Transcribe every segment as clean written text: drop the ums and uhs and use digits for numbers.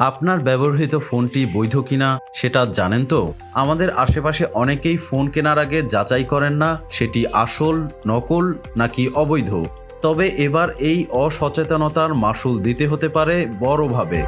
আপনার ব্যবহৃত ফোনটি বৈধ কিনা সেটা জানেন তো? আমাদের আশেপাশে অনেকেই ফোন কেনার আগে যাচাই করেন না সেটি আসল, নকল নাকি অবৈধ। তবে এবার এই অসচেতনতার মাসুল দিতে হতে পারে বড়ভাবে।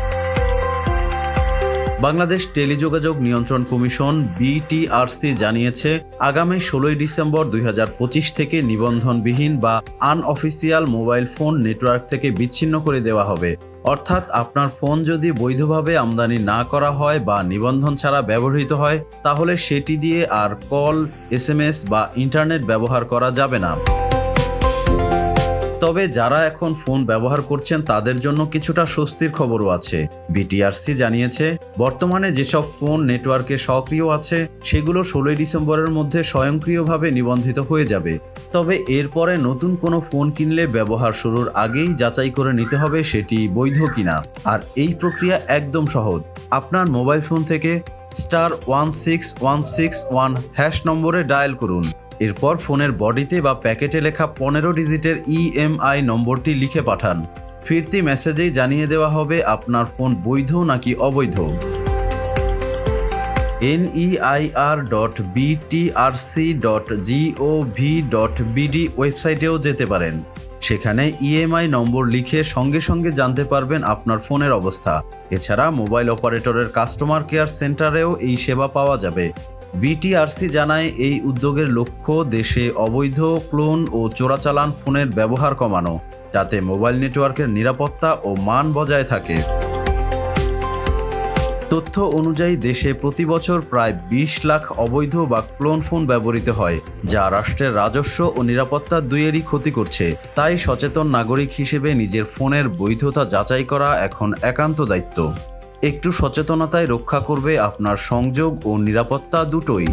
বাংলাদেশ টেলিযোগাযোগ নিয়ন্ত্রণ কমিশন বিটিআরসি জানিয়েছে, আগামী 16 ডিসেম্বর 2025 থেকে নিবন্ধনবিহীন বা আনঅফিসিয়াল মোবাইল ফোন নেটওয়ার্ক থেকে বিচ্ছিন্ন করে দেওয়া হবে। অর্থাৎ আপনার ফোন যদি বৈধভাবে আমদানি না করা হয় বা নিবন্ধন ছাড়া ব্যবহৃত হয়, তাহলে সেটি দিয়ে আর কল, এসএমএস বা ইন্টারনেট ব্যবহার করা যাবে না। তবে যারা এখন ফোন ব্যবহার করছেন তাদের জন্য কিছুটা স্বস্তির খবরও আছে। বিটিআরসি জানিয়েছে, বর্তমানে যেসব ফোন নেটওয়ার্কে সক্রিয় আছে সেগুলো 16 ডিসেম্বরের মধ্যে স্বয়ংক্রিয়ভাবে নিবন্ধিত হয়ে যাবে। তবে এরপরে নতুন কোনো ফোন কিনলে ব্যবহার শুরুর আগেই যাচাই করে নিতে হবে সেটি বৈধ কিনা। আর এই প্রক্রিয়া একদম সহজ। আপনার মোবাইল ফোন থেকে *16161# নম্বরে ডায়াল করুন। এরপর ফোনের বডিতে বা প্যাকেটে লেখা 15 ডিজিটের ইএমআই নম্বরটি লিখে পাঠান। ফিরতি মেসেজেই জানিয়ে দেওয়া হবে আপনার ফোন বৈধ নাকি অবৈধ। NEIR.BTRC.gov.bd ওয়েবসাইটেও যেতে পারেন। সেখানে ইএমআই নম্বর লিখে সঙ্গে সঙ্গে জানতে পারবেন আপনার ফোনের অবস্থা। এছাড়া মোবাইল অপারেটরের কাস্টমার কেয়ার সেন্টারেও এই সেবা পাওয়া যাবে। বিটিআরসি জানায়, এই উদ্যোগের লক্ষ্য দেশে অবৈধ, ক্লোন ও চোরাচালান ফোনের ব্যবহার কমানো, যাতে মোবাইল নেটওয়ার্কের নিরাপত্তা ও মান বজায় থাকে। তথ্য অনুযায়ী দেশে প্রতি বছর প্রায় 20 লাখ অবৈধ বা ক্লোন ফোন ব্যবহৃত হয়, যা রাষ্ট্রের রাজস্ব ও নিরাপত্তা দুইয়েরই ক্ষতি করছে। তাই সচেতন নাগরিক হিসেবে নিজের ফোনের বৈধতা যাচাই করা এখন একান্ত দায়িত্ব। একটু সচেতনতায় রক্ষা করবে আপনার সংযোগ ও নিরাপত্তা দুটোই।